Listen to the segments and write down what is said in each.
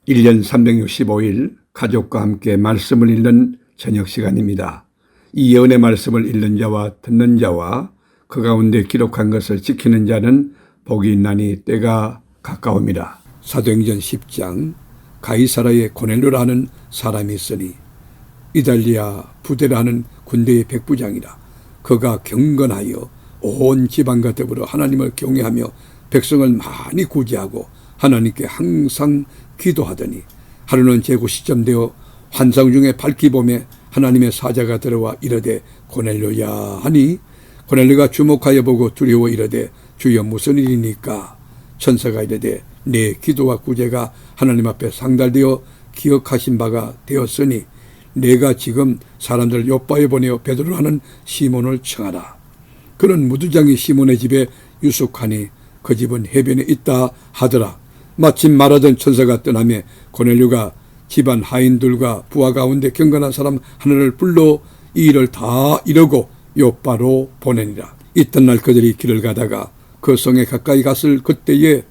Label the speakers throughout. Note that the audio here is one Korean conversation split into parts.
Speaker 1: 1년 365일 가족과 함께 말씀을 읽는 저녁 시간입니다. 이 예언의 말씀을 읽는 자와 듣는 자와 그 가운데 기록한 것을 지키는 자는 복이 있나니 때가 가까웁니다. 사도행전 10장 가이사라의 고넬료라는 사람이 있으니 이달리아 부대라는 군대의 백부장이라. 그가 경건하여 온 지방과 더불어 하나님을 경외하며 백성을 많이 구제하고 하나님께 항상 기도하더니 하루는 제구 시점되어 환상 중에 밝히 보매 하나님의 사자가 들어와 이르되 고넬료야 하니 고넬료가 주목하여 보고 두려워 이르되 주여 무슨 일이니까? 천사가 이르되 내 기도와 구제가 하나님 앞에 상달되어 기억하신 바가 되었으니 내가 지금 사람들을 요바에 보내어 베드로 하는 시몬을 청하라. 그는 무두장이 시몬의 집에 유숙하니 그 집은 해변에 있다 하더라. 마침 말하던 천사가 떠나며 고넬료가 집안 하인들과 부하 가운데 경건한 사람 하나를 불러 이 일을 다 이루고 요바로 보내니라. 이튿날 그들이 길을 가다가 그 성에 가까이 갔을 그때에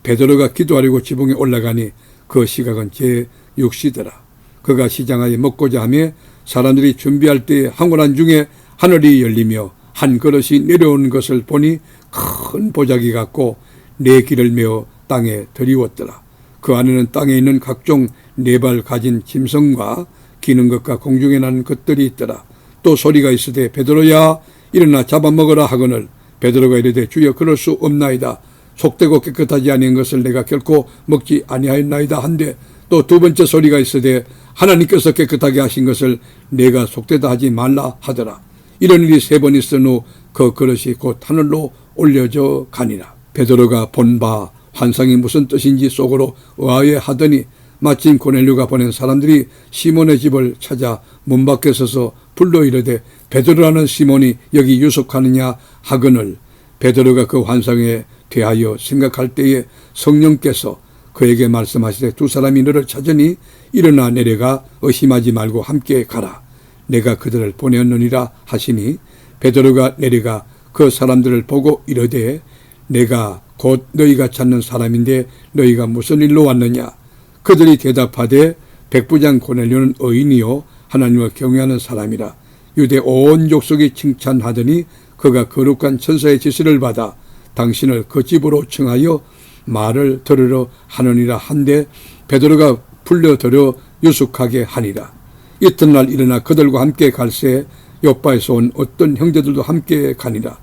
Speaker 1: 베드로가 기도하려고 지붕에 올라가니 그 시각은 제6시더라. 그가 시장하에 먹고자 하며 사람들이 준비할 때에 황홀한 중에 하늘이 열리며 한 그릇이 내려오는 것을 보니 큰 보자기 같고 네 길을 메어 땅에 들이웠더라. 그 안에는 땅에 있는 각종 네 발 가진 짐승과 기는 것과 공중에 나는 것들이 있더라. 또 소리가 있으되 베드로야 일어나 잡아먹으라 하거늘 베드로가 이르되 주여 그럴 수 없나이다. 속되고 깨끗하지 아니한 것을 내가 결코 먹지 아니하였나이다 한데 또 두 번째 소리가 있으되 하나님께서 깨끗하게 하신 것을 내가 속되다 하지 말라 하더라. 이런 일이 세 번 있은 후 그 그릇이 곧 하늘로 올려져 가니라. 베드로가 본 바 환상이 무슨 뜻인지 속으로 의아해하더니 마침 고넬료가 보낸 사람들이 시몬의 집을 찾아 문 밖에 서서 불러 이르되 베드로라는 시몬이 여기 유숙하느냐 하거늘 베드로가 그 환상에 대하여 생각할 때에 성령께서 그에게 말씀하시되 두 사람이 너를 찾으니 일어나 내려가 의심하지 말고 함께 가라. 내가 그들을 보내었느니라 하시니 베드로가 내려가 그 사람들을 보고 이르되 내가 곧 너희가 찾는 사람인데 너희가 무슨 일로 왔느냐? 그들이 대답하되 백부장 고넬료는 의인이요 하나님을 경외하는 사람이라. 유대 온 족속이 칭찬하더니 그가 거룩한 천사의 지시를 받아 당신을 그 집으로 청하여 말을 들으러 하느니라 한데 베드로가 불려들여 유숙하게 하니라. 이튿날 일어나 그들과 함께 갈새 요바에서 온 어떤 형제들도 함께 가니라.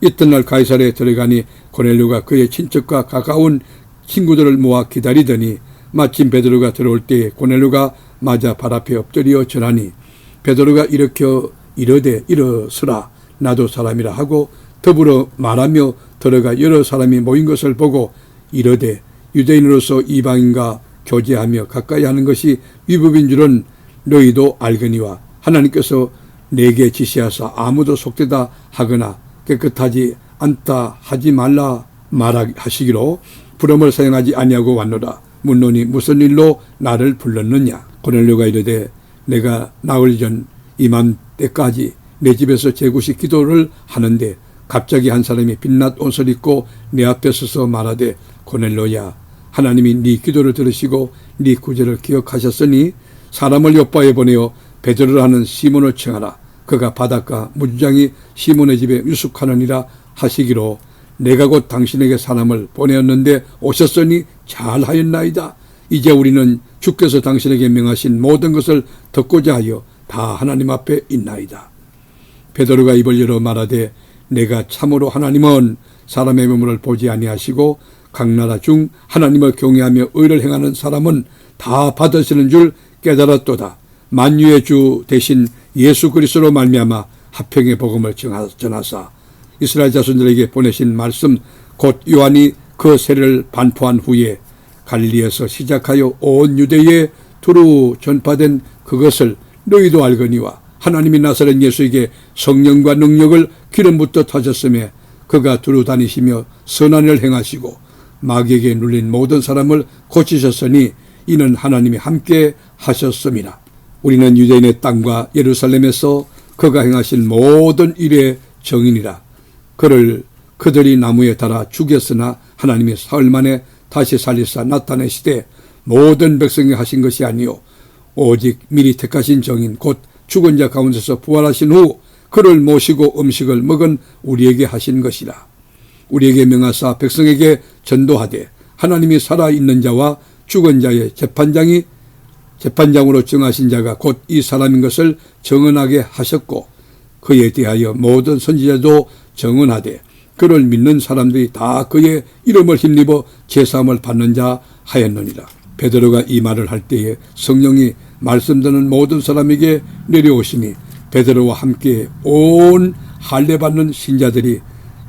Speaker 1: 이튿날 가이사랴에 들어가니 고넬료가 그의 친척과 가까운 친구들을 모아 기다리더니 마침 베드로가 들어올 때에 고넬료가 맞아 발 앞에 엎드려 절하니 베드로가 일으켜 이르되 일어서라 나도 사람이라 하고 더불어 말하며 들어가 여러 사람이 모인 것을 보고 이르되 유대인으로서 이방인과 교제하며 가까이 하는 것이 위법인 줄은 너희도 알거니와 하나님께서 내게 지시하사 아무도 속되다 하거나 깨끗하지 않다 하지 말라 말하시기로 부름을 사용하지 아니하고 왔노라. 묻노니 무슨 일로 나를 불렀느냐? 고넬료가 이르되 내가 나흘 전 이맘때까지 내 집에서 제구시 기도를 하는데 갑자기 한 사람이 빛났 옷을 입고 내 앞에 서서 말하되 고넬료야 하나님이 네 기도를 들으시고 네 구제를 기억하셨으니 사람을 요바에 보내어 베드로라는 시몬을 청하라. 그가 바닷가 무주장이 시몬의 집에 유숙하느니라 하시기로 내가 곧 당신에게 사람을 보내었는데 오셨으니 잘하였나이다. 이제 우리는 주께서 당신에게 명하신 모든 것을 듣고자 하여 다 하나님 앞에 있나이다. 베드로가 입을 열어 말하되 내가 참으로 하나님은 사람의 면모를 보지 아니하시고 각 나라 중 하나님을 경외하며 의를 행하는 사람은 다 받으시는 줄 깨달았도다. 만유의 주 대신 예수 그리스도로 말미암아 화평의 복음을 전하사 이스라엘 자손들에게 보내신 말씀 곧 요한이 그 세례를 반포한 후에 갈릴리에서 시작하여 온 유대에 두루 전파된 그것을 너희도 알거니와 하나님이 나사렛 예수에게 성령과 능력을 기름 붓듯 하셨으며 그가 두루 다니시며 선한 일을 행하시고 마귀에게 눌린 모든 사람을 고치셨으니 이는 하나님이 함께 하셨음이라. 우리는 유대인의 땅과 예루살렘에서 그가 행하신 모든 일의 정인이라. 그들이 나무에 달아 죽였으나 하나님이 사흘 만에 다시 살리사 나타내시되 모든 백성이 하신 것이 아니요 오직 미리 택하신 정인 곧 죽은 자 가운데서 부활하신 후 그를 모시고 음식을 먹은 우리에게 하신 것이라. 우리에게 명하사 백성에게 전도하되 하나님이 살아있는 자와 죽은 자의 재판장으로 정하신 자가 곧 이 사람인 것을 정언하게 하셨고 그에 대하여 모든 선지자도 정언하되 그를 믿는 사람들이 다 그의 이름을 힘입어 제사함을 받는 자 하였느니라. 베드로가 이 말을 할 때에 성령이 말씀 듣는 모든 사람에게 내려오시니 베드로와 함께 온 할례 받는 신자들이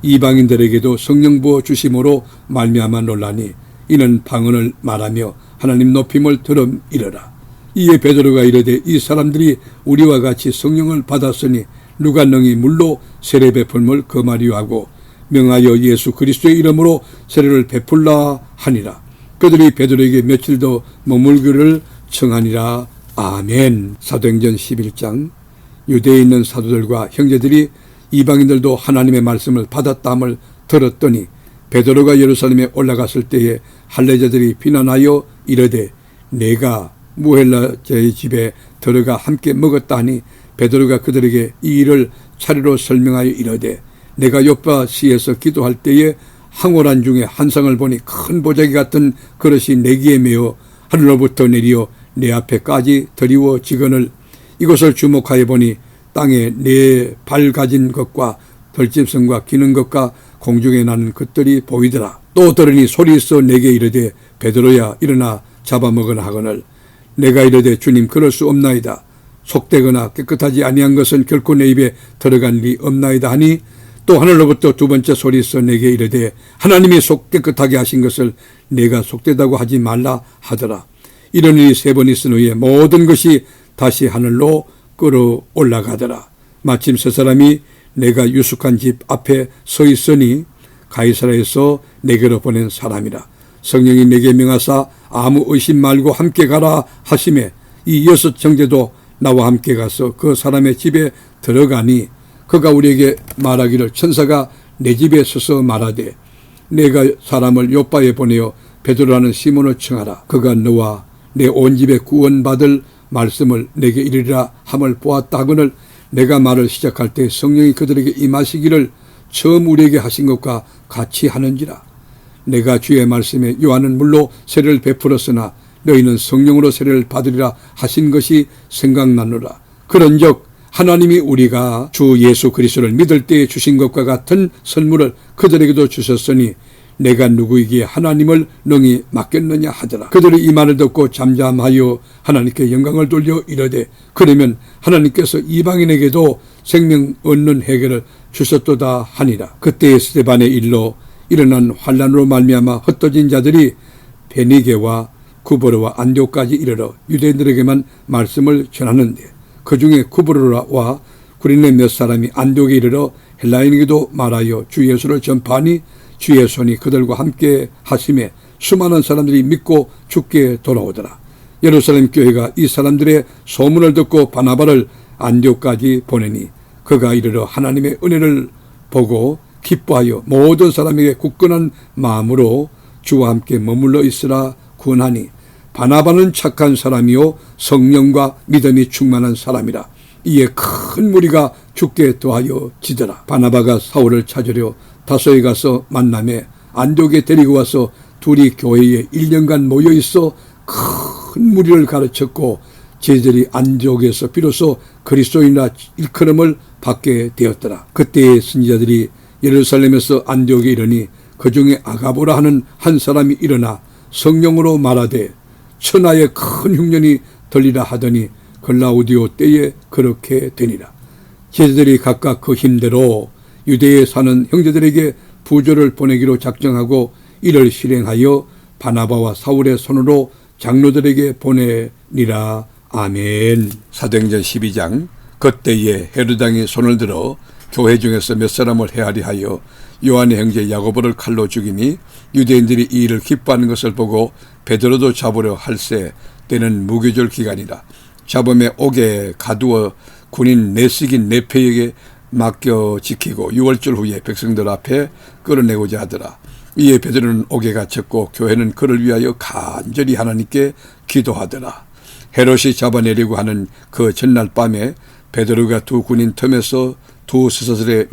Speaker 1: 이방인들에게도 성령 부어 주심으로 말미암아 놀라니 이는 방언을 말하며 하나님 높임을 들음이러라. 이에 베드로가 이르되 이 사람들이 우리와 같이 성령을 받았으니 누가 능히 물로 세례 베풀음을 금하리요 하고 명하여 예수 그리스도의 이름으로 세례를 베풀라 하니라. 그들이 베드로에게 며칠 더 머물기를 청하니라. 아멘. 사도행전 11장. 유대에 있는 사도들과 형제들이 이방인들도 하나님의 말씀을 받았다함을 들었더니 베드로가 예루살렘에 올라갔을 때에 할례자들이 비난하여 이르되 내가 무헬라자의 집에 들어가 함께 먹었다 하니 베드로가 그들에게 이 일을 차례로 설명하여 이르되 내가 요파시에서 기도할 때에 황홀한 중에 한 상을 보니 큰 보자기 같은 그릇이 내기에 매어 하늘로부터 내리어 내 앞에까지 드리워지거늘 이것을 주목하여 보니 땅에 네 발 가진 것과 덜짐승과 기는 것과 공중에 나는 것들이 보이더라. 또 들으니 소리있어 내게 이르되 베드로야 일어나 잡아먹으나 하거늘 내가 이르되 주님 그럴 수 없나이다. 속되거나 깨끗하지 아니한 것은 결코 내 입에 들어간 리 없나이다 하니 또 하늘로부터 두 번째 소리있어 내게 이르되 하나님이 속 깨끗하게 하신 것을 내가 속되다고 하지 말라 하더라. 이런 일이 세 번 있은 후에 모든 것이 다시 하늘로 끌어올라가더라. 마침 세 사람이 내가 유숙한 집 앞에 서 있으니 가이사라에서 내게로 보낸 사람이라. 성령이 내게 명하사 아무 의심 말고 함께 가라 하시매 이 여섯 형제도 나와 함께 가서 그 사람의 집에 들어가니 그가 우리에게 말하기를 천사가 내 집에 서서 말하되 내가 사람을 요빠에 보내어 베드로라는 시몬을 청하라. 그가 너와 내 온 집에 구원받을 말씀을 내게 이르리라 함을 보았다 하거늘 내가 말을 시작할 때 성령이 그들에게 임하시기를 처음 우리에게 하신 것과 같이 하는지라. 내가 주의 말씀에 요한은 물로 세례를 베풀었으나 너희는 성령으로 세례를 받으리라 하신 것이 생각나노라. 그런즉 하나님이 우리가 주 예수 그리스도를 믿을 때에 주신 것과 같은 선물을 그들에게도 주셨으니 내가 누구에게 하나님을 능히 맡겼느냐 하더라. 그들이 이 말을 듣고 잠잠하여 하나님께 영광을 돌려 이르되 그러면 하나님께서 이방인에게도 생명 얻는 해결을 주셨도다 하니라. 그때의 스데반의 일로 일어난 환란으로 말미암아 흩어진 자들이 베니게와 구브로와 안디옥까지 이르러 유대인들에게만 말씀을 전하는데 그 중에 구브로와 구린네 몇 사람이 안디옥에 이르러 헬라인에게도 말하여 주 예수를 전파하니 주의 손이 그들과 함께 하심에 수많은 사람들이 믿고 주께 돌아오더라. 예루살렘 교회가 이 사람들의 소문을 듣고 바나바를 안디옥까지 보내니 그가 이르러 하나님의 은혜를 보고 기뻐하여 모든 사람에게 굳건한 마음으로 주와 함께 머물러 있으라 군하니 바나바는 착한 사람이요 성령과 믿음이 충만한 사람이라. 이에 큰 무리가 주께 더하여 지더라. 바나바가 사울을 찾으려 다소에 가서 만남에 안디옥에 데리고 와서 둘이 교회에 1년간 모여있어 큰 무리를 가르쳤고 제자들이 안디옥에서 비로소 그리스도인이라 일컬음을 받게 되었더라. 그때의 선지자들이 예루살렘에서 안디옥에 이르니 그 중에 아가보라 하는 한 사람이 일어나 성령으로 말하되 천하의 큰 흉년이 들리라 하더니 글라우디오 때에 그렇게 되니라. 제자들이 각각 그 힘대로 유대에 사는 형제들에게 부조를 보내기로 작정하고 이를 실행하여 바나바와 사울의 손으로 장로들에게 보내니라. 아멘. 사도행전 12장. 그때에 헤롯 왕이 손을 들어 교회 중에서 몇 사람을 헤아리 하여 요한의 형제 야고보를 칼로 죽이니 유대인들이 이 일을 기뻐하는 것을 보고 베드로도 잡으려 할세 때는 무교절 기간이라. 잡음에 옥에 가두어 군인 내식인 네페에게 맡겨 지키고 6월절 후에 백성들 앞에 끌어내고자 하더라. 이에 베드로는 옥에 갇혔고 교회는 그를 위하여 간절히 하나님께 기도하더라. 헤롯이 잡아내려고 하는 그 전날 밤에 베드로가 두 군인 틈에서 두 쇠사슬에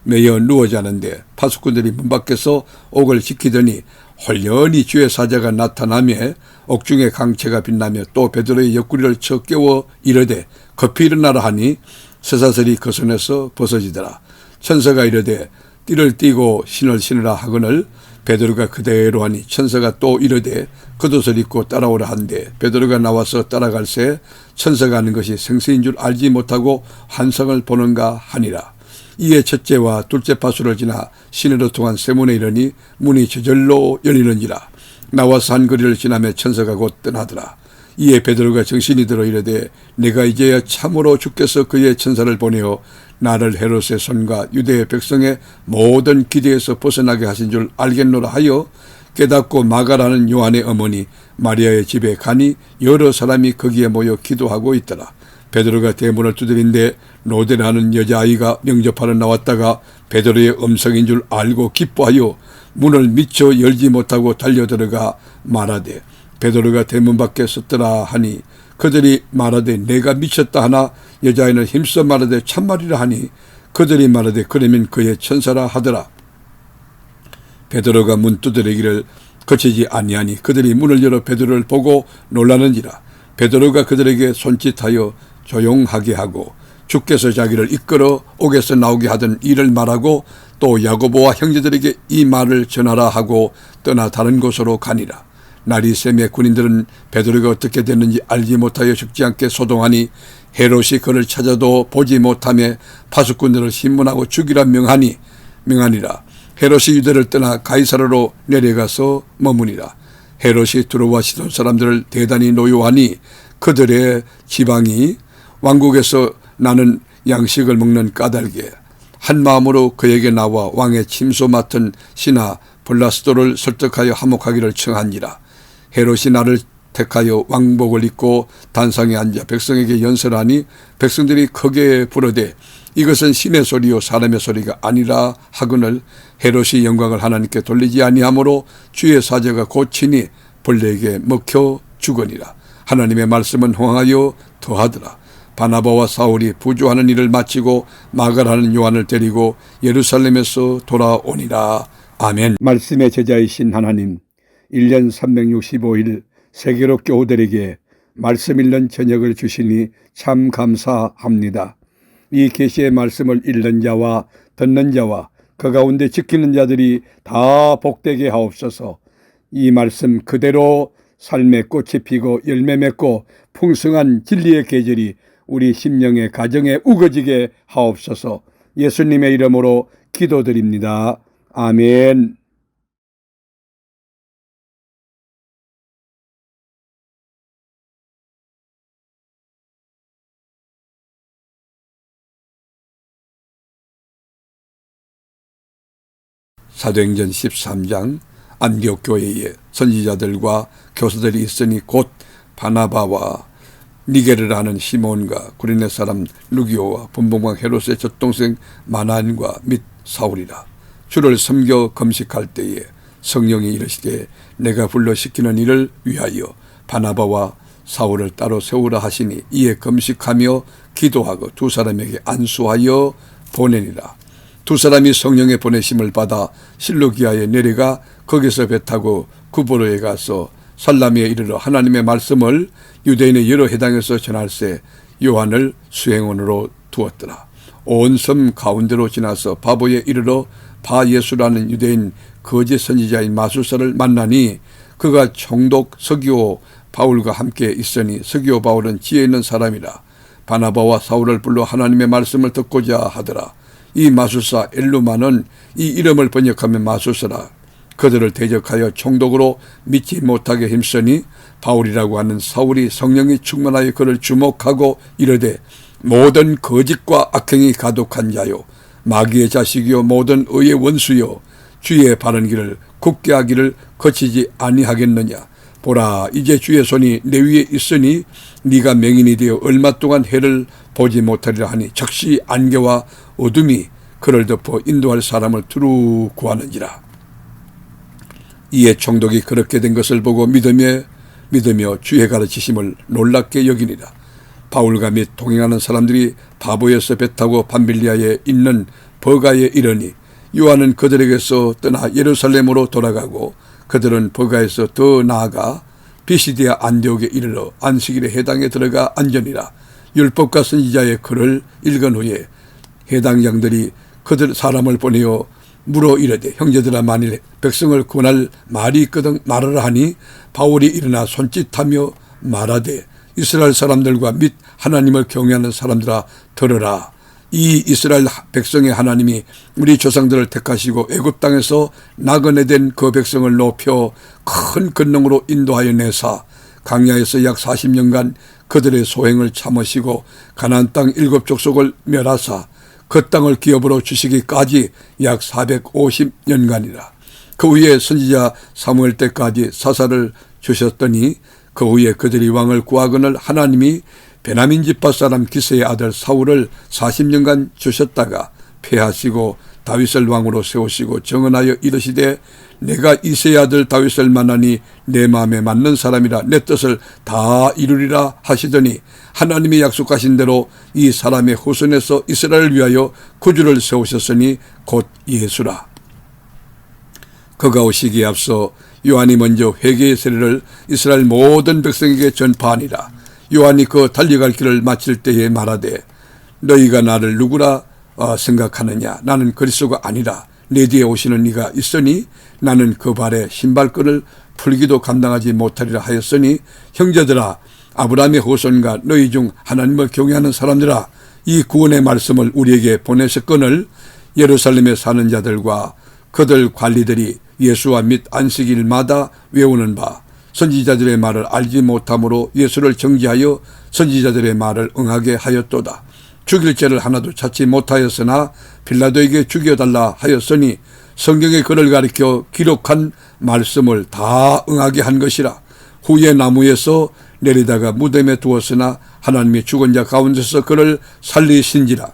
Speaker 1: 매여 누워 자는데 파수꾼들이 문 밖에서 옥을 지키더니 홀연히 주의 사자가 나타나며 옥중에 강체가 빛나며 또 베드로의 옆구리를 쳐 깨워 이르되 급히 일어나라 하니 쇠사슬이 그 손에서 벗어지더라. 천사가 이르되 띠를 띠고 신을 신으라 하거늘 베드로가 그대로 하니 천사가 또 이르되 겉옷을 입고 따라오라 한데 베드로가 나와서 따라갈새 천사가 하는 것이 생수인 줄 알지 못하고 환상을 보는가 하니라. 이에 첫째와 둘째 파수를 지나 시내로 통한 세문에 이르니 문이 저절로 열리는지라. 나와서 한 거리를 지나며 천사가 곧 떠나더라. 이에 베드로가 정신이 들어 이르되 내가 이제야 참으로 주께서 그의 천사를 보내어 나를 헤롯의 손과 유대의 백성의 모든 기대에서 벗어나게 하신 줄 알겠노라 하여 깨닫고 마가라는 요한의 어머니 마리아의 집에 가니 여러 사람이 거기에 모여 기도하고 있더라. 베드로가 대문을 두드린데 로데라는 여자아이가 영접하러 나왔다가 베드로의 음성인 줄 알고 기뻐하여 문을 미처 열지 못하고 달려들어가 말하되 베드로가 대문 밖에 섰더라 하니 그들이 말하되 내가 미쳤다 하나 여자아이는 힘써 말하되 참말이라 하니 그들이 말하되 그러면 그의 천사라 하더라. 베드로가 문 두드리기를 거치지 아니하니 그들이 문을 열어 베드로를 보고 놀라는지라. 베드로가 그들에게 손짓하여 조용하게 하고 주께서 자기를 이끌어 옥에서 나오게 하던 일을 말하고 또 야고보와 형제들에게 이 말을 전하라 하고 떠나 다른 곳으로 가니라. 날이 새매 군인들은 베드로가 어떻게 됐는지 알지 못하여 죽지 않게 소동하니 헤롯이 그를 찾아도 보지 못하며 파수꾼들을 신문하고 죽이라 명하니라. 헤롯이 유대를 떠나 가이사라로 내려가서 머무니라. 헤롯이 두로와 시돈 사람들을 대단히 노여하니 그들의 지방이 왕국에서 나는 양식을 먹는 까닭에 한 마음으로 그에게 나와 왕의 침소 맡은 신하 블라스도를 설득하여 화목하기를 청하니라. 헤롯이 나를 택하여 왕복을 입고 단상에 앉아 백성에게 연설하니 백성들이 크게 부르되 이것은 신의 소리요 사람의 소리가 아니라 하거늘 헤롯이 영광을 하나님께 돌리지 아니하므로 주의 사자가 고치니 벌레에게 먹혀 죽으니라. 하나님의 말씀은 흥하여 더하더라. 바나바와 사울이 부조하는 일을 마치고 마가라는 요한을 데리고 예루살렘에서 돌아오니라. 아멘. 말씀의 제자이신 하나님, 1년 365일 세계로 교우들에게 말씀 읽는 저녁을 주시니 참 감사합니다. 이 계시의 말씀을 읽는 자와 듣는 자와 그 가운데 지키는 자들이 다 복되게 하옵소서. 이 말씀 그대로 삶의 꽃이 피고 열매 맺고 풍성한 진리의 계절이 우리 심령의 가정에 우거지게 하옵소서. 예수님의 이름으로 기도드립니다. 아멘. 사도행전 13장 안디옥 교회에 선지자들과 교사들이 있으니 곧 바나바와 니게르라는 시몬과 구레네 사람 루기오와 분봉왕 헤롯의 젖동생 마난과 및 사울이라. 주를 섬겨 금식할 때에 성령이 이르시되 내가 불러 시키는 일을 위하여 바나바와 사울을 따로 세우라 하시니 이에 금식하며 기도하고 두 사람에게 안수하여 보내니라. 두 사람이 성령의 보내심을 받아 실루기아에 내려가 거기서 배 타고 구브로에 가서 살라미에 이르러 하나님의 말씀을 유대인의 여러 해당에서 전할세 요한을 수행원으로 두었더라. 온 섬 가운데로 지나서 바보에 이르러 바예수라는 유대인 거짓 선지자인 마술사를 만나니 그가 총독 서기오 바울과 함께 있으니 서기오 바울은 지혜 있는 사람이라. 바나바와 사울을 불러 하나님의 말씀을 듣고자 하더라. 이 마술사 엘루마는 이 이름을 번역하면 마술사라. 그들을 대적하여 총독으로 믿지 못하게 힘쓰니 바울이라고 하는 사울이 성령이 충만하여 그를 주목하고 이르되 모든 거짓과 악행이 가독한 자요 마귀의 자식이요 모든 의의 원수요 주의 바른 길을 굳게 하기를 거치지 아니하겠느냐. 보라 이제 주의 손이 내 위에 있으니 네가 맹인이 되어 얼마 동안 해를 보지 못하리라 하니 즉시 안개와 어둠이 그를 덮어 인도할 사람을 두루 구하는지라. 이에 총독이 그렇게 된 것을 보고 믿으며 주의 가르치심을 놀랍게 여기니라. 바울과 및 동행하는 사람들이 바보에서 배 타고 밤빌리아에 있는 버가에 이르니 요한은 그들에게서 떠나 예루살렘으로 돌아가고 그들은 버가에서 더 나아가 비시디아 안디옥에 이르러 안식일에 해당에 들어가 앉으니라. 율법과 선지자의 글을 읽은 후에 해당장들이 그들 사람을 보내어 물어 이르되 형제들아 만일 백성을 구원할 말이 있거든 말하라 하니 바울이 일어나 손짓하며 말하되 이스라엘 사람들과 및 하나님을 경외하는 사람들아 들으라. 이 이스라엘 백성의 하나님이 우리 조상들을 택하시고 애굽 땅에서 나그네된 그 백성을 높여 큰 권능으로 인도하여 내사 광야에서 약 40년간 그들의 소행을 참으시고 가나안 땅 7족속을 멸하사 그 땅을 기업으로 주시기까지 약 450년간이라. 그 후에 선지자 사무엘 때까지 사사를 주셨더니 그 후에 그들이 왕을 구하거늘 하나님이 베냐민 지파 사람 기스의 아들 사울을 40년간 주셨다가 패하시고 다윗을 왕으로 세우시고 정언하여 이르시되 내가 이새의 아들 다윗을 만나니 내 마음에 맞는 사람이라 내 뜻을 다 이루리라 하시더니 하나님이 약속하신 대로 이 사람의 후손에서 이스라엘을 위하여 구주를 세우셨으니 곧 예수라. 그가 오시기에 앞서 요한이 먼저 회개의 세례를 이스라엘 모든 백성에게 전파하니라. 요한이 그 달려갈 길을 마칠 때에 말하되 너희가 나를 누구라 생각하느냐. 나는 그리스도가 아니라 내 뒤에 오시는 이가 있으니 나는 그 발에 신발끈을 풀기도 감당하지 못하리라 하였으니 형제들아 아브라함의 후손과 너희 중 하나님을 경외하는 사람들아 이 구원의 말씀을 우리에게 보내셨거늘 예루살렘에 사는 자들과 그들 관리들이 예수와 및 안식일마다 외우는 바 선지자들의 말을 알지 못함으로 예수를 정죄하여 선지자들의 말을 응하게 하였도다. 죽일 죄를 하나도 찾지 못하였으나 빌라도에게 죽여달라 하였으니 성경의 글을 가리켜 기록한 말씀을 다 응하게 한 것이라. 후에 나무에서 내리다가 무덤에 두었으나 하나님이 죽은 자 가운데서 그를 살리신지라.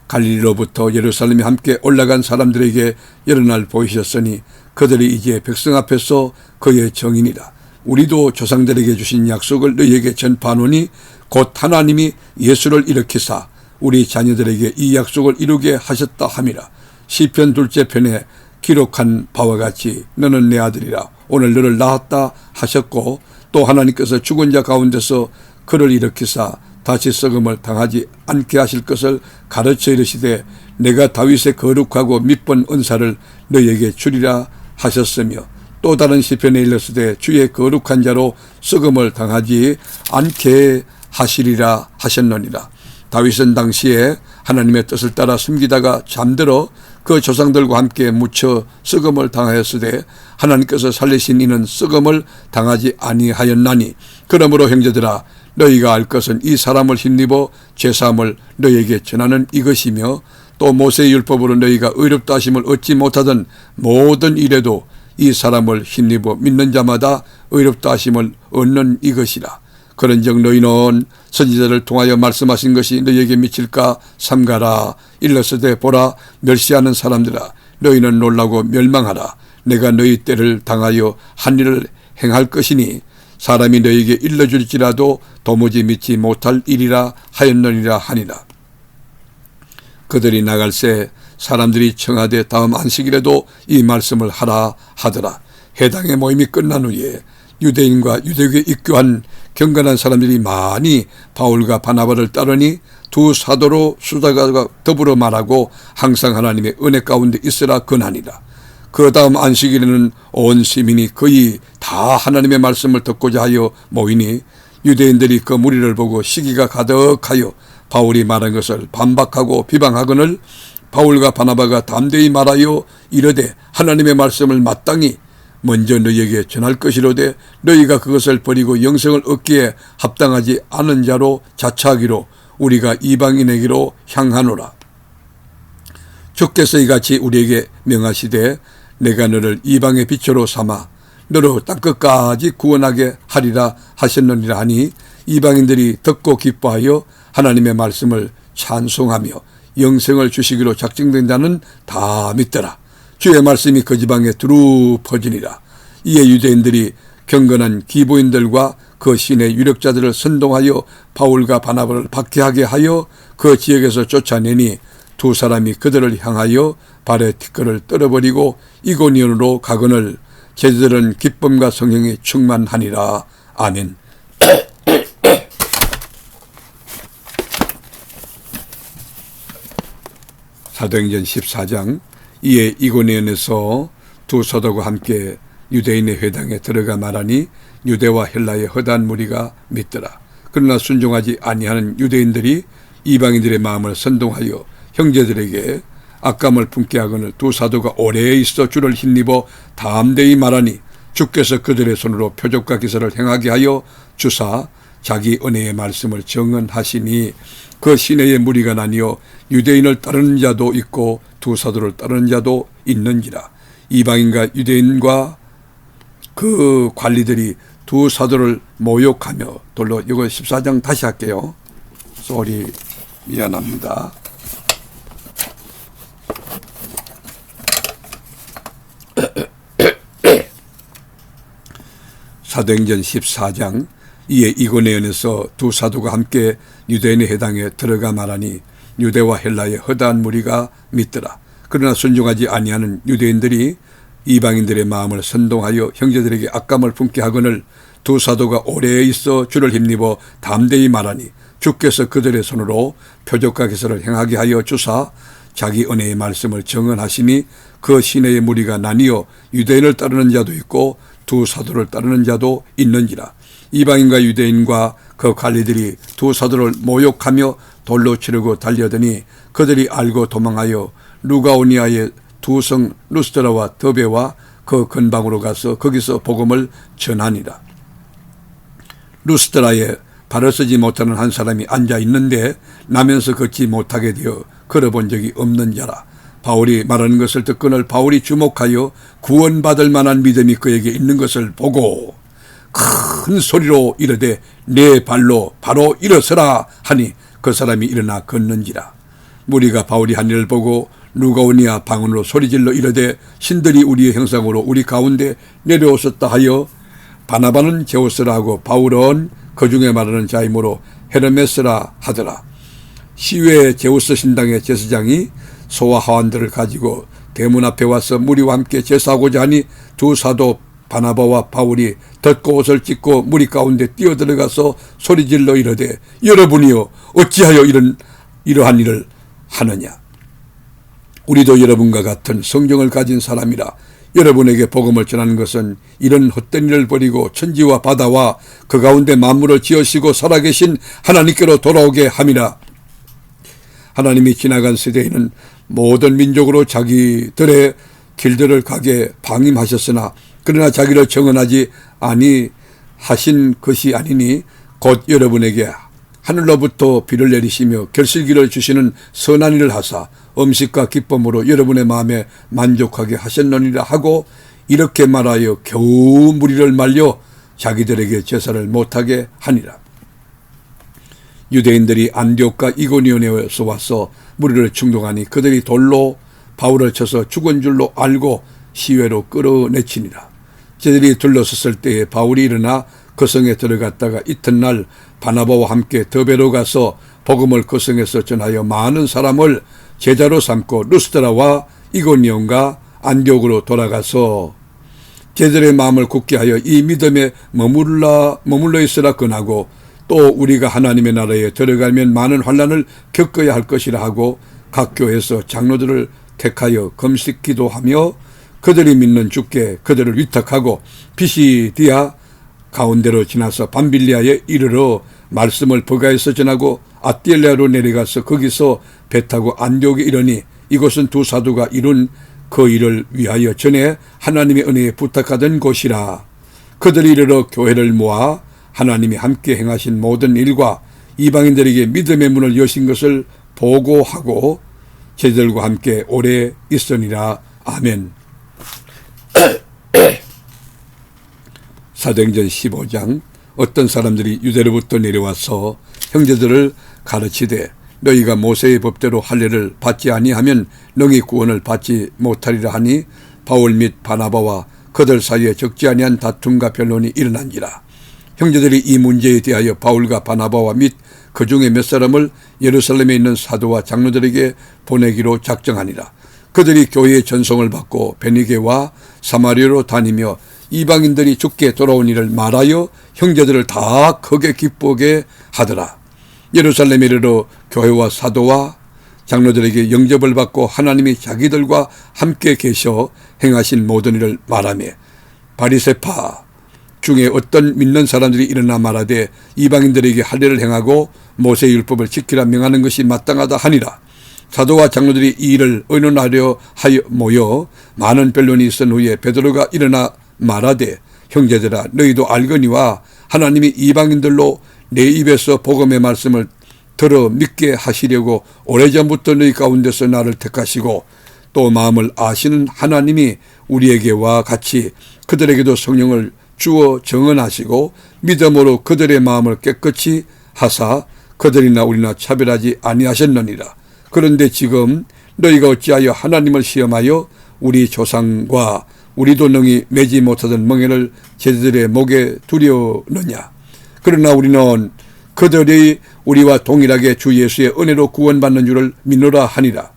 Speaker 1: 갈릴리로부터 예루살렘에 함께 올라간 사람들에게 여러 날 보이셨으니 그들이 이제 백성 앞에서 그의 정인이라. 우리도 조상들에게 주신 약속을 너희에게 전파하노니 곧 하나님이 예수를 일으키사 우리 자녀들에게 이 약속을 이루게 하셨다 함이라. 시편 2째 편에 기록한 바와 같이 너는 내 아들이라 오늘 너를 낳았다 하셨고 또 하나님께서 죽은 자 가운데서 그를 일으키사 다시 썩음을 당하지 않게 하실 것을 가르쳐 이르시되 내가 다윗의 거룩하고 밉번 은사를 너희에게 주리라 하셨으며 또 다른 시편에 일렀으되 주의 거룩한 자로 썩음을 당하지 않게 하시리라 하셨느니라. 다윗은 당시에 하나님의 뜻을 따라 숨기다가 잠들어 그 조상들과 함께 묻혀 썩음을 당하였으되 하나님께서 살리신 이는 썩음을 당하지 아니하였나니 그러므로 형제들아 너희가 알 것은 이 사람을 힘입어 죄사함을 너희에게 전하는 이것이며 또 모세의 율법으로 너희가 의롭다 하심을 얻지 못하던 모든 일에도 이 사람을 힘입어 믿는 자마다 의롭다 하심을 얻는 이것이라. 그런즉 너희는 선지자를 통하여 말씀하신 것이 너희에게 미칠까 삼가라. 일렀으되 보라 멸시하는 사람들아 너희는 놀라고 멸망하라. 내가 너희 때를 당하여 한 일을 행할 것이니 사람이 너희에게 일러줄지라도 도무지 믿지 못할 일이라 하였느니라 하니라. 그들이 나갈새 사람들이 청하되 다음 안식일에도 이 말씀을 하라 하더라. 해당의 모임이 끝난 후에 유대인과 유대교에 입교한 경건한 사람들이 많이 바울과 바나바를 따르니 두 사도로 수다가 더불어 말하고 항상 하나님의 은혜 가운데 있으라 권하니라. 그 다음 안식일에는 온 시민이 거의 다 하나님의 말씀을 듣고자 하여 모이니 유대인들이 그 무리를 보고 시기가 가득하여 바울이 말한 것을 반박하고 비방하거늘 바울과 바나바가 담대히 말하여 이르되 하나님의 말씀을 마땅히 먼저 너희에게 전할 것이로되 너희가 그것을 버리고 영생을 얻기에 합당하지 않은 자로 자처하기로 우리가 이방인에게로 향하노라. 주께서 이같이 우리에게 명하시되 내가 너를 이방의 빛으로 삼아 너로 땅끝까지 구원하게 하리라 하셨느니라 하니 이방인들이 듣고 기뻐하여 하나님의 말씀을 찬송하며 영생을 주시기로 작정된 자는 다 믿더라. 주의 말씀이 그 지방에 두루 퍼지니라. 이에 유대인들이 경건한 기부인들과 그 시내 유력자들을 선동하여 바울과 바나바를 박해하게 하여 그 지역에서 쫓아내니 두 사람이 그들을 향하여 발에 티끌을 떨어버리고 이고니온으로 가거늘 제자들은 기쁨과 성령이 충만하니라. 아멘. 사도행전 14장. 이에 이고니온에서 두 사도가 함께 유대인의 회당에 들어가 말하니 유대와 헬라의 허다한 무리가 믿더라. 그러나 순종하지 아니하는 유대인들이 이방인들의 마음을 선동하여 형제들에게 악감을 품게 하거늘 두 사도가 오래 있어 주를 힘입어 담대히 말하니 주께서 그들의 손으로 표적과 기사를 행하게 하여 주사 자기 은혜의 말씀을 정언하시니 그 시내의 무리가 나뉘어 유대인을 따르는 자도 있고 두 사도를 따르는 자도 있는지라. 이방인과 유대인과 그 관리들이 두 사도를 모욕하며 돌로, 이거 14장 다시 할게요. 쏘리, 미안합니다. 사도행전 14장. 이에 이고니온에서 두 사도가 함께 유대인의 회당에 들어가 말하니 유대와 헬라의 허다한 무리가 믿더라. 그러나 순종하지 아니하는 유대인들이 이방인들의 마음을 선동하여 형제들에게 악감을 품게 하거늘 두 사도가 오래 있어 주를 힘입어 담대히 말하니 주께서 그들의 손으로 표적과 기사를 행하게 하여 주사 자기 은혜의 말씀을 정언하시니 그 시내의 무리가 나뉘어 유대인을 따르는 자도 있고 두 사도를 따르는 자도 있는지라. 이방인과 유대인과 그 관리들이 두 사도를 모욕하며 돌로 치르고 달려더니 그들이 알고 도망하여 루가오니아의 두 성 루스드라와 더베와 그 근방으로 가서 거기서 복음을 전하니라. 루스드라에 발을 쓰지 못하는 한 사람이 앉아 있는데 나면서 걷지 못하게 되어 걸어본 적이 없는 자라. 바울이 말하는 것을 듣거늘 바울이 주목하여 구원받을 만한 믿음이 그에게 있는 것을 보고 큰 소리로 이르되 내 발로 바로 일어서라 하니 그 사람이 일어나 걷는지라. 무리가 바울이 한 일을 보고 루가오니아 방언으로 소리질러 이르되 신들이 우리의 형상으로 우리 가운데 내려오셨다 하여 바나바는 제우스라 하고 바울은 그 중에 말하는 자이므로 헤르메스라 하더라. 시외 제우스 신당의 제사장이 소와 하완들을 가지고 대문 앞에 와서 무리와 함께 제사하고자 하니 두 사도 바나바와 바울이 덮고 옷을 찢고 무리 가운데 뛰어들어가서 소리질러 이르되 여러분이여 어찌하여 이러한 일을 하느냐. 우리도 여러분과 같은 성경을 가진 사람이라. 여러분에게 복음을 전하는 것은 이런 헛된 일을 버리고 천지와 바다와 그 가운데 만물을 지으시고 살아계신 하나님께로 돌아오게 함이라. 하나님이 지나간 세대에는 모든 민족으로 자기들의 길들을 가게 방임하셨으나 그러나 자기를 정언하지 아니하신 것이 아니니 곧 여러분에게 하늘로부터 비를 내리시며 결실기를 주시는 선한 일을 하사 음식과 기쁨으로 여러분의 마음에 만족하게 하셨느니라 하고 이렇게 말하여 겨우 무리를 말려 자기들에게 제사를 못하게 하니라. 유대인들이 안디옥과 이고니온에서 와서 무리를 충동하니 그들이 돌로 바울을 쳐서 죽은 줄로 알고 시외로 끌어내치니라. 저들이 둘러섰을 때에 바울이 일어나 그 성에 들어갔다가 이튿날 바나바와 함께 더베로 가서 복음을 그 성에서 전하여 많은 사람을 제자로 삼고 루스드라와 이고니온과 안디옥으로 돌아가서 제자들의 마음을 굳게 하여 이 믿음에 머물러 있으라 권하고 또 우리가 하나님의 나라에 들어가면 많은 환난을 겪어야 할 것이라 하고 각 교회에서 장로들을 택하여 금식 기도하며 그들이 믿는 주께 그들을 위탁하고 피시디아 가운데로 지나서 밤빌리아에 이르러 말씀을 버가에서 전하고 아띠엘레아로 내려가서 거기서 배 타고 안디옥에 이르니 이곳은 두 사도가 이룬 그 일을 위하여 전에 하나님의 은혜에 부탁하던 곳이라. 그들이 이르러 교회를 모아 하나님이 함께 행하신 모든 일과 이방인들에게 믿음의 문을 여신 것을 보고하고 제자들과 함께 오래 있으니라. 아멘. 사도행전 15장. 어떤 사람들이 유대로부터 내려와서 형제들을 가르치되 너희가 모세의 법대로 할례를 받지 아니하면 능히 구원을 받지 못하리라 하니 바울 및 바나바와 그들 사이에 적지 아니한 다툼과 변론이 일어난지라. 형제들이 이 문제에 대하여 바울과 바나바와 및 그 중에 몇 사람을 예루살렘에 있는 사도와 장로들에게 보내기로 작정하니라. 그들이 교회의 전송을 받고 베니게와 사마리아로 다니며 이방인들이 죽게 돌아온 일을 말하여 형제들을 다 크게 기쁘게 하더라. 예루살렘에 이르러 교회와 사도와 장로들에게 영접을 받고 하나님이 자기들과 함께 계셔 행하신 모든 일을 말하며 바리새파 중에 어떤 믿는 사람들이 일어나 말하되 이방인들에게 할례를 행하고 모세의 율법을 지키라 명하는 것이 마땅하다 하니라. 사도와 장로들이 이 일을 의논하려 하여 모여 많은 변론이 있은 후에 베드로가 일어나 말하되 형제들아 너희도 알거니와 하나님이 이방인들로 내 입에서 복음의 말씀을 들어 믿게 하시려고 오래전부터 너희 가운데서 나를 택하시고 또 마음을 아시는 하나님이 우리에게와 같이 그들에게도 성령을 주어 정언하시고 믿음으로 그들의 마음을 깨끗이 하사 그들이나 우리나 차별하지 아니하셨느니라. 그런데 지금 너희가 어찌하여 하나님을 시험하여 우리 조상과 우리도 능히 매지 못하던 멍에를 제자들의 목에 두려느냐. 그러나 우리는 그들이 우리와 동일하게 주 예수의 은혜로 구원받는 줄을 믿노라 하니라.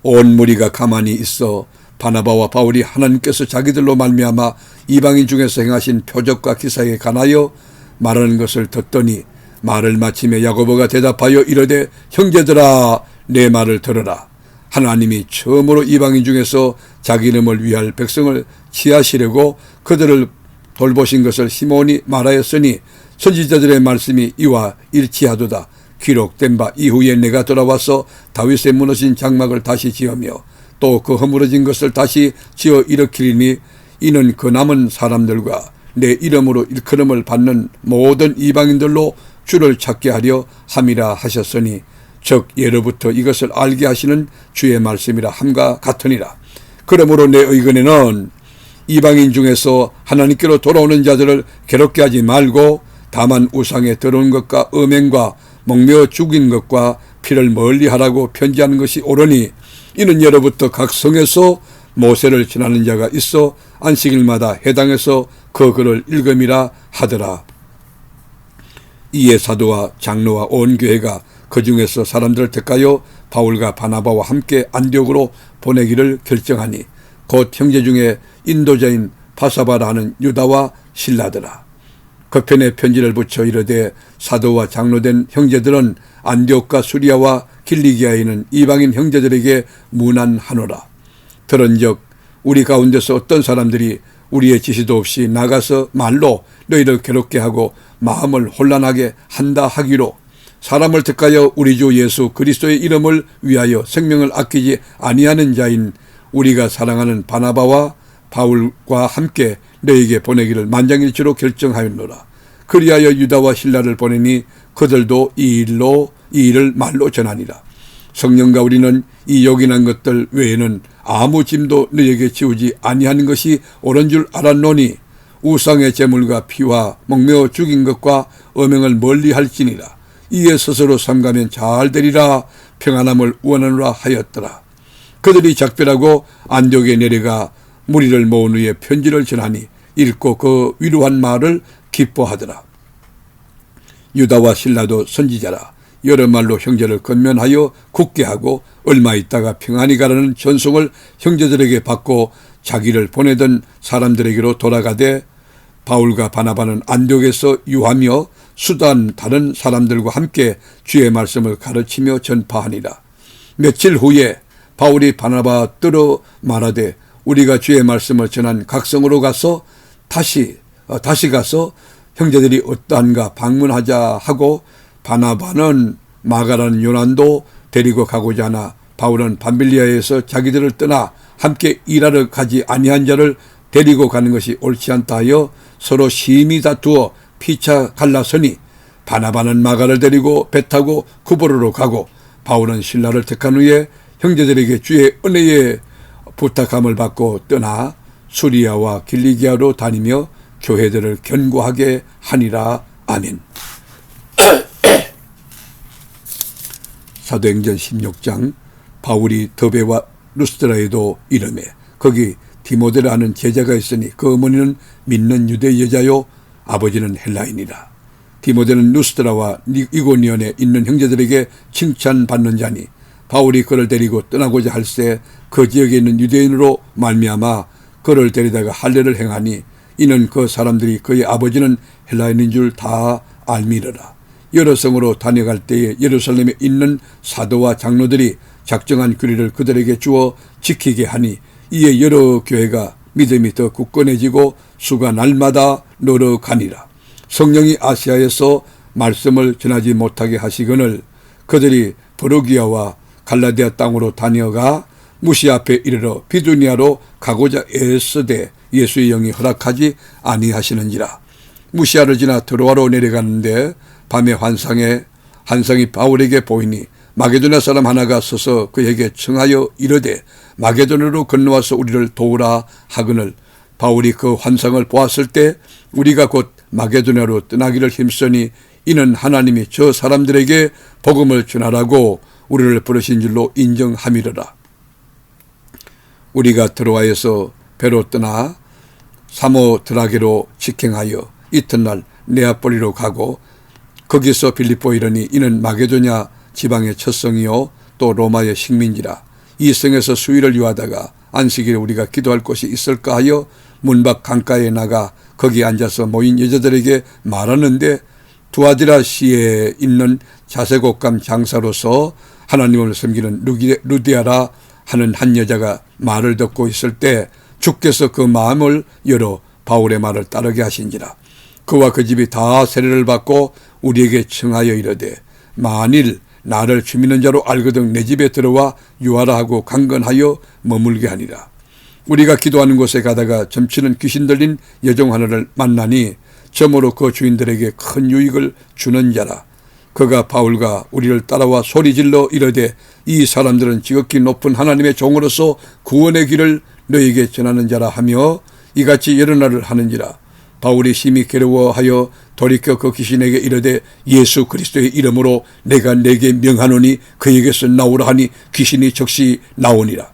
Speaker 1: 온 무리가 가만히 있어 바나바와 바울이 하나님께서 자기들로 말미암아 이방인 중에서 행하신 표적과 기사에 관하여 말하는 것을 듣더니 말을 마치며 야고보가 대답하여 이르되 형제들아 내 말을 들으라. 하나님이 처음으로 이방인 중에서 자기 이름을 위할 백성을 취하시려고 그들을 돌보신 것을 시몬이 말하였으니 선지자들의 말씀이 이와 일치하도다. 기록된 바 이후에 내가 돌아와서 다윗의 무너진 장막을 다시 지으며 또 그 허물어진 것을 다시 지어 일으키리니 이는 그 남은 사람들과 내 이름으로 일컬음을 받는 모든 이방인들로 주를 찾게 하려 함이라 하셨으니 즉 예로부터 이것을 알게 하시는 주의 말씀이라 함과 같으니라. 그러므로 내 의견에는 이방인 중에서 하나님께로 돌아오는 자들을 괴롭게 하지 말고 다만 우상에 들어온 것과 음행과 목매어 죽인 것과 피를 멀리하라고 편지하는 것이 옳으니 이는 예로부터 각 성에서 모세를 지나는 자가 있어 안식일마다 해당해서 그 글을 읽음이라 하더라. 이에 사도와 장로와 온 교회가 그 중에서 사람들을 택하여 바울과 바나바와 함께 안디옥으로 보내기를 결정하니 곧 형제 중에 인도자인 바사바라는 유다와 실라더라. 그 편에 편지를 붙여 이르되 사도와 장로된 형제들은 안디옥과 수리아와 길리기아에 있는 이방인 형제들에게 문안하노라. 들은즉 우리 가운데서 어떤 사람들이 우리의 지시도 없이 나가서 말로 너희를 괴롭게 하고 마음을 혼란하게 한다 하기로 사람을 택하여 우리 주 예수 그리스도의 이름을 위하여 생명을 아끼지 아니하는 자인 우리가 사랑하는 바나바와 바울과 함께 너희에게 보내기를 만장일치로 결정하였노라. 그리하여 유다와 실라를 보내니 그들도 이 일을 말로 전하니라. 성령과 우리는 이 요긴한 것들 외에는 아무 짐도 너희에게 지우지 아니하는 것이 옳은 줄 알았노니 우상의 제물과 피와 목매어 죽인 것과 음행을 멀리할지니라. 이에 스스로 삼가면 잘 되리라. 평안함을 원하노라 하였더라. 그들이 작별하고 안디옥에 내려가 무리를 모은 후에 편지를 전하니 읽고 그 위로한 말을 기뻐하더라. 유다와 실라도 선지자라. 여러 말로 형제를 건면하여 굳게 하고 얼마 있다가 평안히 가라는 전송을 형제들에게 받고 자기를 보내던 사람들에게로 돌아가되 바울과 바나바는 안디옥에서 유하며 수단 다른 사람들과 함께 주의 말씀을 가르치며 전파하니라. 며칠 후에 바울이 바나바 뜨러 말하되 우리가 주의 말씀을 전한 각성으로 가서 다시 가서 형제들이 어떠한가 방문하자 하고 바나바는 마가라는 요난도 데리고 가고자 하나 바울은 밤빌리아에서 자기들을 떠나 함께 일하러 가지 아니한 자를 데리고 가는 것이 옳지 않다 하여 서로 심히 다투어 피차 갈라서니 바나바는 마가를 데리고 배 타고 구브로로 가고 바울은 실라를 택한 후에 형제들에게 주의 은혜의 부탁함을 받고 떠나 수리아와 길리기아로 다니며 교회들을 견고하게 하니라. 아멘. 사도행전 16장 바울이 더베와 루스드라에도 이르매 거기 디모데라 하는 제자가 있으니 그 어머니는 믿는 유대 여자요 아버지는 헬라인이라. 디모데는 루스드라와 이고니온에 있는 형제들에게 칭찬받는 자니 바울이 그를 데리고 떠나고자 할새 그 지역에 있는 유대인으로 말미암아 그를 데리다가 할례를 행하니 이는 그 사람들이 그의 아버지는 헬라인인 줄 다 알미르라. 여러 성으로 다녀갈 때에 예루살렘에 있는 사도와 장로들이 작정한 규례를 그들에게 주어 지키게 하니 이에 여러 교회가 믿음이 더 굳건해지고 수가 날마다 늘어가니라. 성령이 아시아에서 말씀을 전하지 못하게 하시거늘 그들이 브루기아와 갈라디아 땅으로 다녀가 무시 앞에 이르러 비두니아로 가고자 애쓰되 예수의 영이 허락하지 아니하시는지라. 무시아를 지나 드로아로 내려가는데 밤에 환상이 바울에게 보이니 마게도냐 사람 하나가 서서 그에게 청하여 이르되 마게도냐로 건너와서 우리를 도우라 하거늘 바울이 그 환상을 보았을 때 우리가 곧 마게도냐로 떠나기를 힘쓰니 이는 하나님이 저 사람들에게 복음을 전하라고 우리를 부르신 줄로 인정함이로라. 우리가 드로아에서 배로 떠나 사모드라게로 직행하여 이튿날 네아폴리로 가고 거기서 빌립보에 이르니 이는 마게도냐 지방의 첫 성이요 또 로마의 식민지라. 이 성에서 수일을 유하다가 안식일에 우리가 기도할 곳이 있을까 하여 문밖 강가에 나가 거기 앉아서 모인 여자들에게 말하는데 두아디라시에 있는 자색옷감 장사로서 하나님을 섬기는 루디아라 하는 한 여자가 말을 듣고 있을 때 주께서 그 마음을 열어 바울의 말을 따르게 하신지라. 그와 그 집이 다 세례를 받고 우리에게 청하여 이르되 만일 나를 주 믿는 자로 알거든 내 집에 들어와 유하라 하고 강건하여 머물게 하니라. 우리가 기도하는 곳에 가다가 점치는 귀신 들린 여종 하나를 만나니 점으로 그 주인들에게 큰 유익을 주는 자라. 그가 바울과 우리를 따라와 소리질러 이르되 이 사람들은 지극히 높은 하나님의 종으로서 구원의 길을 너에게 전하는 자라 하며 이같이 여러 날을 하는지라. 바울이 심히 괴로워하여 돌이켜 그 귀신에게 이르되 예수 그리스도의 이름으로 내가 네게 명하노니 그에게서 나오라 하니 귀신이 즉시 나오니라.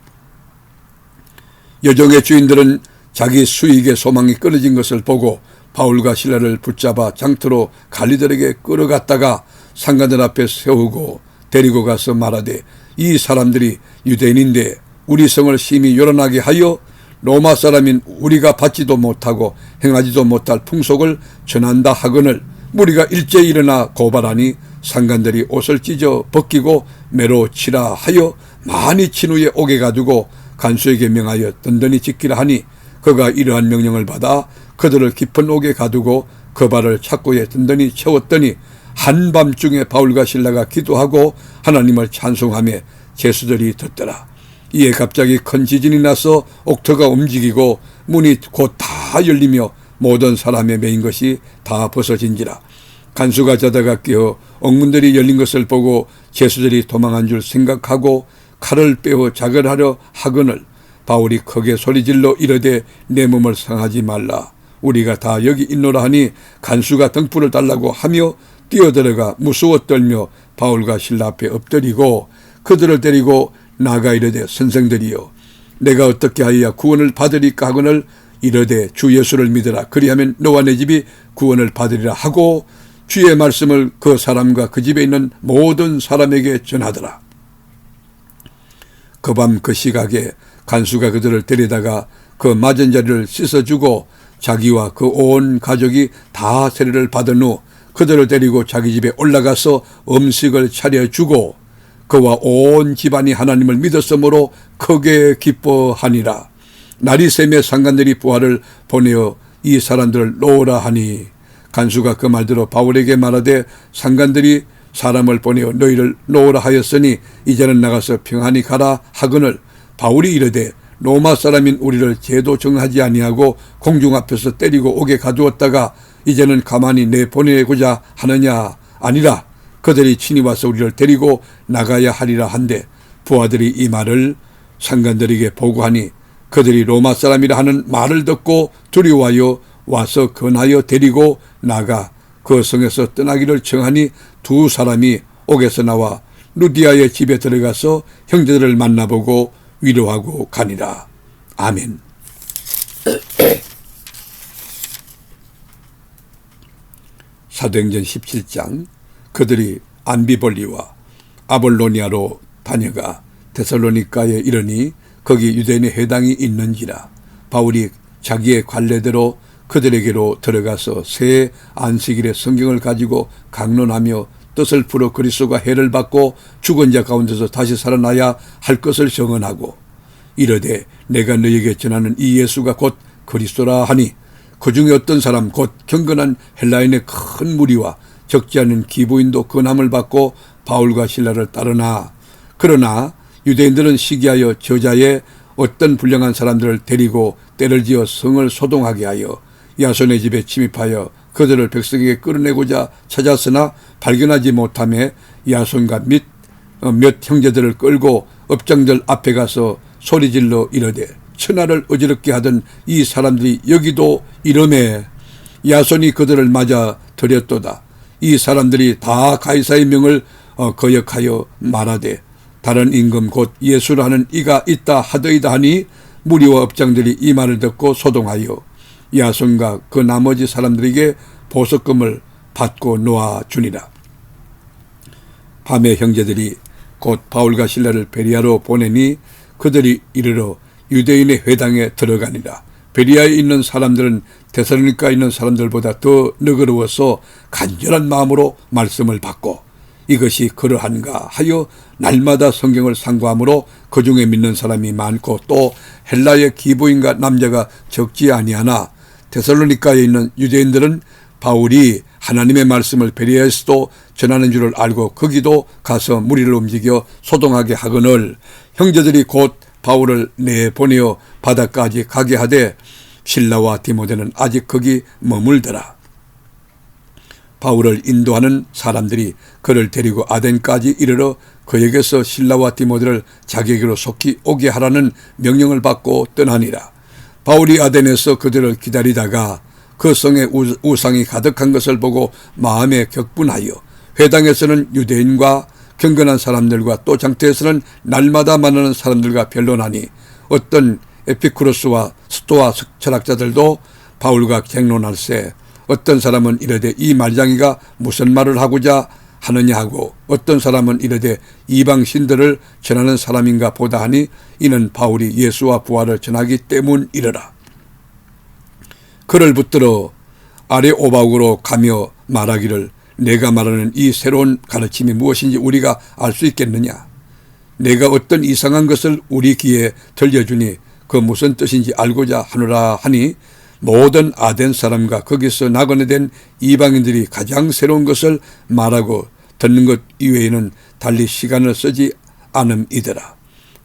Speaker 1: 여종의 주인들은 자기 수익의 소망이 끊어진 것을 보고 바울과 실라를 붙잡아 장터로 관리들에게 끌어갔다가 상관들 앞에 세우고 데리고 가서 말하되 이 사람들이 유대인인데 우리 성을 심히 요란하게 하여 로마 사람인 우리가 받지도 못하고 행하지도 못할 풍속을 전한다 하거늘 무리가 일제히 일어나 고발하니 상관들이 옷을 찢어 벗기고 매로 치라 하여 많이 친 후에 옥에 가두고 간수에게 명하여 든든히 지키라 하니 그가 이러한 명령을 받아 그들을 깊은 옥에 가두고 그 발을 착고에 든든히 채웠더니 한밤중에 바울과 실라가 기도하고 하나님을 찬송하며 제수들이 듣더라. 이에 갑자기 큰 지진이 나서 옥터가 움직이고 문이 곧 다 열리며 모든 사람의 매인 것이 다 벗어진지라. 간수가 자다가 깨어 옥문들이 열린 것을 보고 제수들이 도망한 줄 생각하고 칼을 빼어 자결하려 하거늘 바울이 크게 소리질러 이르되 내 몸을 상하지 말라. 우리가 다 여기 있노라 하니 간수가 등불을 달라고 하며 뛰어들어가 무서워 떨며 바울과 실라 앞에 엎드리고 그들을 데리고 나가 이르되 선생들이여 내가 어떻게 하여야 구원을 받으리까 하거늘 이르되 주 예수를 믿으라. 그리하면 너와 내 집이 구원을 받으리라 하고 주의 말씀을 그 사람과 그 집에 있는 모든 사람에게 전하더라. 그 밤 그 시각에 간수가 그들을 데리다가 그 맞은 자리를 씻어주고 자기와 그 온 가족이 다 세례를 받은 후 그들을 데리고 자기 집에 올라가서 음식을 차려주고 그와 온 집안이 하나님을 믿었으므로 크게 기뻐하니라. 날이 새매 상관들이 부하를 보내어 이 사람들을 놓으라 하니 간수가 그 말대로 바울에게 말하되 상관들이 사람을 보내어 너희를 놓으라 하였으니 이제는 나가서 평안히 가라 하거늘 바울이 이르되 로마 사람인 우리를 죄도 정하지 아니하고 공중 앞에서 때리고 옥에 가두었다가 이제는 가만히 내보내고자 하느냐. 아니라 그들이 친히 와서 우리를 데리고 나가야 하리라 한데 부하들이 이 말을 상관들에게 보고하니 그들이 로마 사람이라 하는 말을 듣고 두려워하여 와서 건하여 데리고 나가 그 성에서 떠나기를 청하니 두 사람이 옥에서 나와 루디아의 집에 들어가서 형제들을 만나보고 위로하고 가니라. 아멘. 사도행전 17장. 그들이 안비볼리와 아볼로니아로 다녀가 데살로니가에 이르니 거기 유대인의 회당이 있는지라. 바울이 자기의 관례대로 그들에게로 들어가서 새 안식일에 성경을 가지고 강론하며 뜻을 풀어 그리스도가 해를 받고 죽은 자 가운데서 다시 살아나야 할 것을 정언하고 이르되 내가 너에게 전하는 이 예수가 곧 그리스도라 하니 그 중에 어떤 사람 곧 경건한 헬라인의 큰 무리와 적지 않은 기부인도 근함을 받고 바울과 실라를 따르나 그러나 유대인들은 시기하여 저자에 어떤 불량한 사람들을 데리고 때를 지어 성을 소동하게 하여 야손의 집에 침입하여 그들을 백성에게 끌어내고자 찾았으나 발견하지 못하며 야손과 몇 형제들을 끌고 업장들 앞에 가서 소리질러 이르되 천하를 어지럽게 하던 이 사람들이 여기도 이러매 야손이 그들을 맞아 들였도다. 이 사람들이 다 가이사의 명을 거역하여 말하되 다른 임금 곧 예수라는 이가 있다 하더이다 하니 무리와 업장들이 이 말을 듣고 소동하여 야손과 그 나머지 사람들에게 보석금을 받고 놓아주니라. 밤에 형제들이 곧 바울과 실라를 베리아로 보내니 그들이 이르러 유대인의 회당에 들어가니라. 베리아에 있는 사람들은 데살로니가에 있는 사람들보다 더 너그러워서 간절한 마음으로 말씀을 받고 이것이 그러한가 하여 날마다 성경을 상고하므로 그 중에 믿는 사람이 많고 또 헬라의 기부인과 남자가 적지 아니하나 데살로니가에 있는 유대인들은 바울이 하나님의 말씀을 베리아에서도 전하는 줄을 알고 거기도 가서 무리를 움직여 소동하게 하거늘 형제들이 곧 바울을 내보내어 바다까지 가게 하되 실라와 디모데는 아직 거기 머물더라. 바울을 인도하는 사람들이 그를 데리고 아덴까지 이르러 그에게서 실라와 디모데를 자기에게로 속히 오게 하라는 명령을 받고 떠나니라. 바울이 아덴에서 그들을 기다리다가 그 성에 우상이 가득한 것을 보고 마음에 격분하여 회당에서는 유대인과 경건한 사람들과 또 장터에서는 날마다 만나는 사람들과 변론하니 어떤 에피쿠로스와 스토아 철학자들도 바울과 쟁론할세 어떤 사람은 이르되 이 말장이가 무슨 말을 하고자 하느냐 하고 어떤 사람은 이르되 이방 신들을 전하는 사람인가 보다 하니 이는 바울이 예수와 부활을 전하기 때문이러라. 그를 붙들어 아레오바국으로 가며 말하기를 내가 말하는 이 새로운 가르침이 무엇인지 우리가 알 수 있겠느냐. 내가 어떤 이상한 것을 우리 귀에 들려주니 그 무슨 뜻인지 알고자 하노라 하니 모든 아덴 사람과 거기서 나그네된 이방인들이 가장 새로운 것을 말하고 듣는 것 이외에는 달리 시간을 쓰지 않음이더라.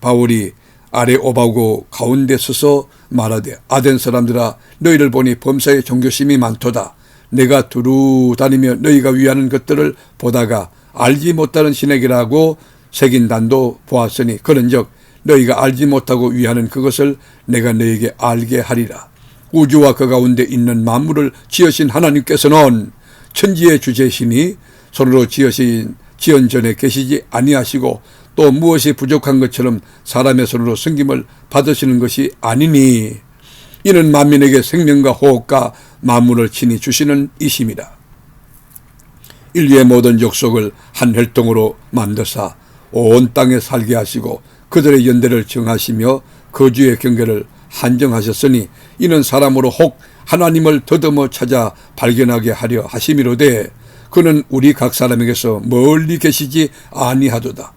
Speaker 1: 바울이 아레오바고 가운데 서서 말하되 아덴 사람들아 너희를 보니 범사에 종교심이 많도다. 내가 두루 다니며 너희가 위하는 것들을 보다가 알지 못하는 신에게라고 새긴 단도 보았으니 그런즉 너희가 알지 못하고 위하는 그것을 내가 너희에게 알게 하리라. 우주와 그 가운데 있는 만물을 지으신 하나님께서는 천지의 주제시니 손으로 지으신 지은 전에 계시지 아니하시고 또 무엇이 부족한 것처럼 사람의 손으로 섬김을 받으시는 것이 아니니 이는 만민에게 생명과 호흡과 만물을 친히 주시는 이심이라. 인류의 모든 족속을 한 혈통으로 만드사 온 땅에 살게 하시고 그들의 연대를 정하시며 거주의 경계를 한정하셨으니 이는 사람으로 혹 하나님을 더듬어 찾아 발견하게 하려 하심이로되 그는 우리 각 사람에게서 멀리 계시지 아니하도다.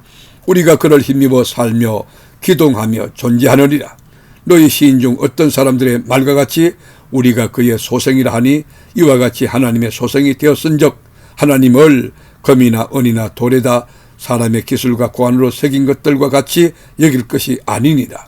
Speaker 1: 우리가 그를 힘입어 살며 기동하며 존재하느니라. 너희 시인 중 어떤 사람들의 말과 같이 우리가 그의 소생이라 하니 이와 같이 하나님의 소생이 되었은즉 하나님을 금이나 은이나 돌에다 사람의 기술과 고안으로 새긴 것들과 같이 여길 것이 아니니라.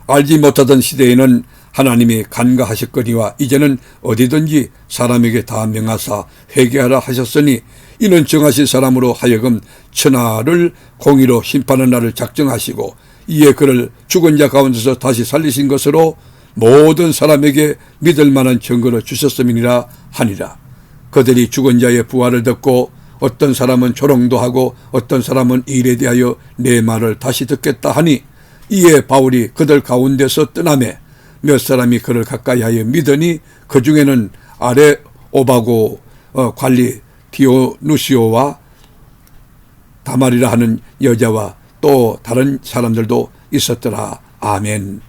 Speaker 1: 알지 못하던 시대에는 하나님이 간과하셨거니와 이제는 어디든지 사람에게 다 명하사 회개하라 하셨으니 이는 정하신 사람으로 하여금 천하를 공의로 심판하는 날을 작정하시고 이에 그를 죽은 자 가운데서 다시 살리신 것으로 모든 사람에게 믿을 만한 증거를 주셨음이니라 하니라. 그들이 죽은 자의 부활을 듣고 어떤 사람은 조롱도 하고 어떤 사람은 일에 대하여 내 말을 다시 듣겠다 하니 이에 바울이 그들 가운데서 떠나매 몇 사람이 그를 가까이하여 믿으니 그 중에는 아레오바고 관리 디오누시오와 다말이라 하는 여자와 또 다른 사람들도 있었더라. 아멘.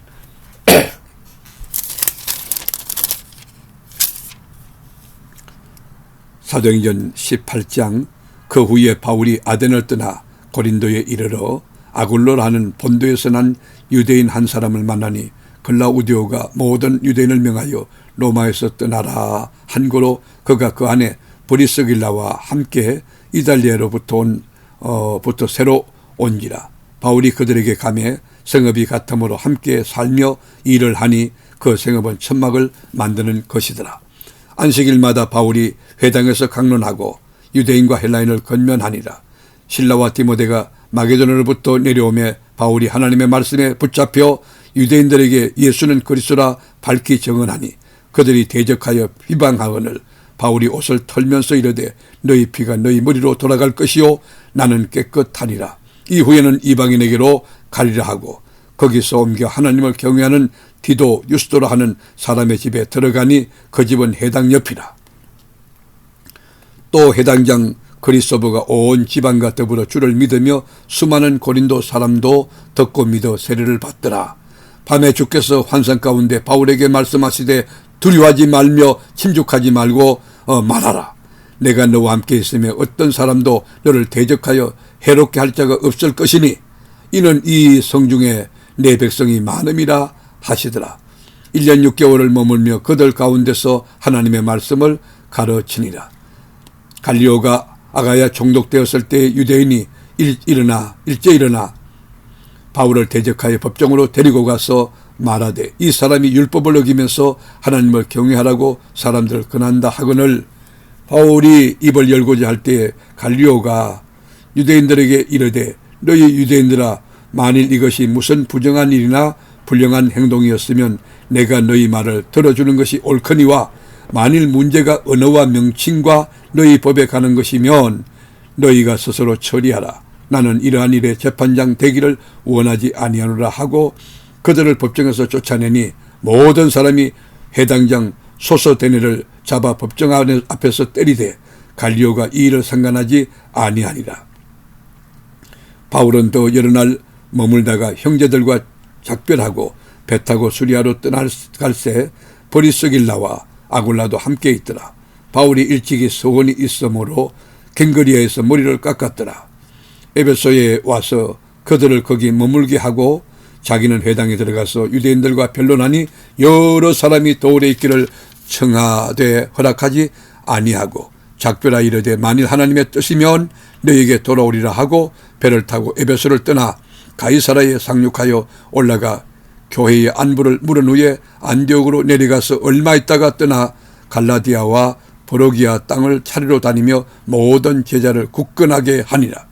Speaker 1: 사도행전 18장. 그 후에 바울이 아덴을 떠나 고린도에 이르러 아굴로라는 본도에서 난 유대인 한 사람을 만나니 글라우디오가 모든 유대인을 명하여 로마에서 떠나라 한 고로 그가 그 안에 브리스길라와 함께 이달리아로부터 새로 온지라. 바울이 그들에게 가매 성읍이 같으므로 함께 살며 일을 하니 그 성읍은 천막을 만드는 것이더라. 안식일마다 바울이 회당에서 강론하고 유대인과 헬라인을 건면하니라. 실라와 디모데가 마게도냐로부터 내려오매 바울이 하나님의 말씀에 붙잡혀 유대인들에게 예수는 그리스도라 밝히 증언하니 그들이 대적하여 비방하거늘 바울이 옷을 털면서 이르되 너희 피가 너희 머리로 돌아갈 것이요 나는 깨끗하니라. 이후에는 이방인에게로 가리라 하고 거기서 옮겨 하나님을 경외하는 디도 유스도라 하는 사람의 집에 들어가니 그 집은 해당 옆이라. 또 해당장 그리스도가 온 지방과 더불어 주를 믿으며 수많은 고린도 사람도 듣고 믿어 세례를 받더라. 밤에 주께서 환상 가운데 바울에게 말씀하시되 두려워하지 말며 침죽하지 말고 말하라. 내가 너와 함께 있으며 어떤 사람도 너를 대적하여 해롭게 할 자가 없을 것이니 이는 이 성중에 내 백성이 많음이라 하시더라. 1년 6개월을 머물며 그들 가운데서 하나님의 말씀을 가르치니라. 갈리오가 아가야 총독되었을 때 유대인이 일제 일어나 바울을 대적하여 법정으로 데리고 가서 말하되 이 사람이 율법을 어기면서 하나님을 경외하라고 사람들을 권한다 하거늘 바울이 입을 열고자 할 때에 갈리오가 유대인들에게 이르되 너희 유대인들아 만일 이것이 무슨 부정한 일이나 불량한 행동이었으면 내가 너희 말을 들어주는 것이 옳거니와 만일 문제가 언어와 명칭과 너희 법에 가는 것이면 너희가 스스로 처리하라. 나는 이러한 일에 재판장 되기를 원하지 아니하노라 하고 그들을 법정에서 쫓아내니 모든 사람이 해당장 소서데네를 잡아 법정 앞에서 때리되 갈리오가 이 일을 상관하지 아니하니라. 바울은 또 여러 날 머물다가 형제들과 작별하고 배 타고 수리아로 떠날갈새 브리스길라와 아굴라도 함께 있더라. 바울이 일찍이 소원이 있으므로 갱거리아에서 머리를 깎았더라. 에베소에 와서 그들을 거기 머물게 하고 자기는 회당에 들어가서 유대인들과 변론하니 여러 사람이 도울에 있기를 청하되 허락하지 아니하고 작별하 이르되 만일 하나님의 뜻이면 너에게 돌아오리라 하고 배를 타고 에베소를 떠나 가이사라에 상륙하여 올라가 교회의 안부를 물은 후에 안디옥으로 내려가서 얼마 있다가 떠나 갈라디아와 브로기아 땅을 차례로 다니며 모든 제자를 굳건하게 하니라.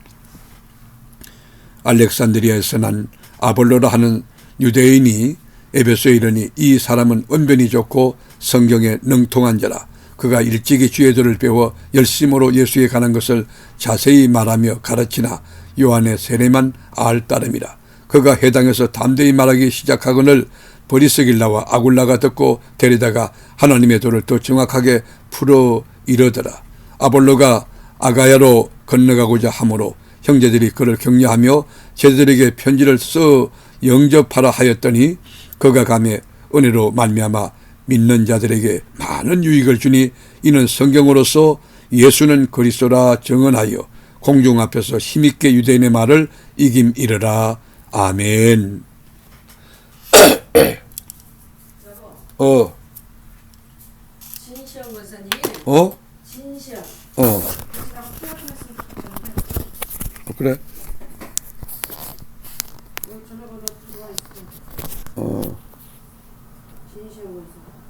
Speaker 1: 알렉산드리아에서 난 아볼로라 하는 유대인이 에베소에 이르니 이 사람은 언변이 좋고 성경에 능통한 자라. 그가 일찍이 주의 도를 배워 열심으로 예수에 관한 것을 자세히 말하며 가르치나 요한의 세례만 알 따름이라. 그가 해당에서 담대히 말하기 시작하거늘 브리스길라와 아굴라가 듣고 데리다가 하나님의 도를 더 정확하게 풀어 이르더라. 아볼로가 아가야로 건너가고자 하므로 형제들이 그를 격려하며 제자들에게 편지를 써 영접하라 하였더니 그가 가매 은혜로 말미암아 믿는 자들에게 많은 유익을 주니 이는 성경으로서 예수는 그리스도라 증언하여 공중 앞에서 힘있게 유대인의 말을 이김이르라. 아멘.
Speaker 2: 진시영 권사님. 진시영.
Speaker 1: 그래?